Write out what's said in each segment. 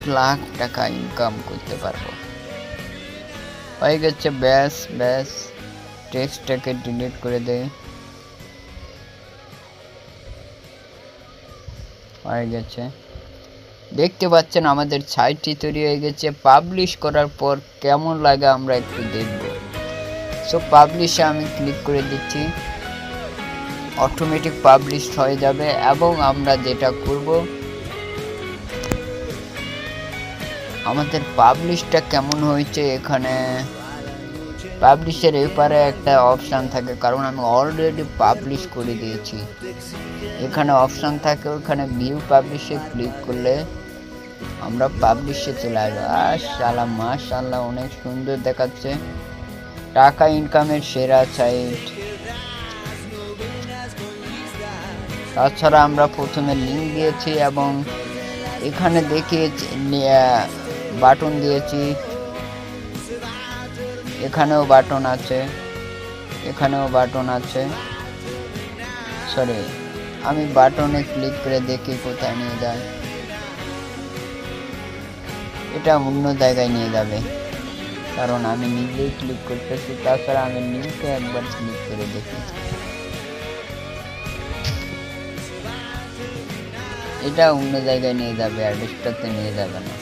লাখ টাকা ইনকাম করতে পারবো। হয়ে গেছে, ব্যাস ব্যাস। টেক্সটটাকে ডিলিট করে দেই। হয়ে গেছে, দেখতে পাচ্ছেন আমাদের সাইটটি তৈরি হয়ে গেছে। পাবলিশ করার পর কেমন লাগে আমরা একটু দেখব। সো পাবলিশে আমি ক্লিক করে দিচ্ছি, অটোমেটিক পাবলিশ হয়ে যাবে। এবং আমরা যেটা করব, আমাদের পাবলিশটা কেমন হয়েছে, এখানে পাবলিশের এপারে একটা অপশান থাকে, কারণ আমি অলরেডি পাবলিশ করে দিয়েছি। এখানে অপশান থাকে, ওখানে ভিউ পাবলিশে ক্লিক করলে আমরা পাবলিশে চলে আসবো। শালা মাশাআল্লাহ, অনেক সুন্দর দেখাচ্ছে। টাকা ইনকামের সেরা সাইট। তাছাড়া আমরা প্রথমে লিঙ্ক দিয়েছি এবং এখানে দেখিয়েছি বাটন দিয়েছি। এখানেও বাটন আছে, এখানেও বাটন আছে। সরি, আমি বাটনে ক্লিক করে দেখি কোথায় নিয়ে যায়। এটা অন্য জায়গায় নিয়ে যাবে, কারণ আমি নিজেই ক্লিক করতেছি। তাছাড়া আমি লিঙ্কে একবার ক্লিক করে দেখি। এটা অন্য জায়গায় নিয়ে যাবে, অ্যাড্রেসটাতে নিয়ে যাবে না।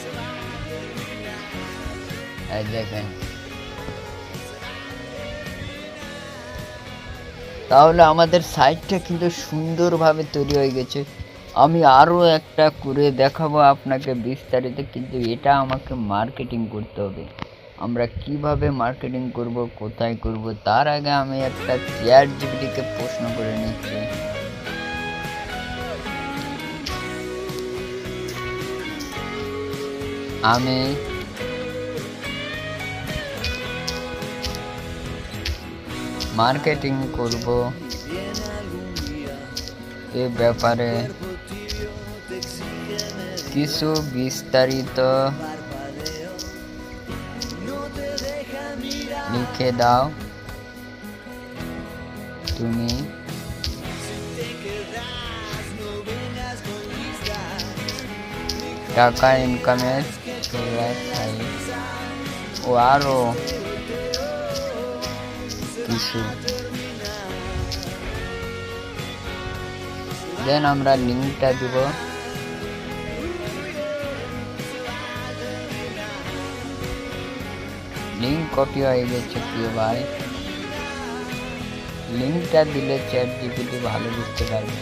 এই দেখেন, তাহলে আমাদের সাইটটা কিন্তু সুন্দরভাবে তৈরি হয়ে গেছে। আমি আরও একটা করে দেখাবো আপনাকে বিস্তারিত, কিন্তু এটা আমাকে মার্কেটিং করতে হবে। আমরা কিভাবে মার্কেটিং করব, কোথায় করব, তার আগে আমি একটা ChatGPT-কে প্রশ্ন করে নিচ্ছি। আমি মার্কেটিং করব এ ব্যাপারে কিছু বিস্তারিত লিখে দাও। তুমি টাকা ইনকামের ও আরো কিছু। দেন আমরা লিঙ্কটা দিব। লিঙ্ক কপি হয়ে গেছে প্রিয় ভাই। লিঙ্কটা দিলে ChatGPT ভালো বুঝতে পারবে।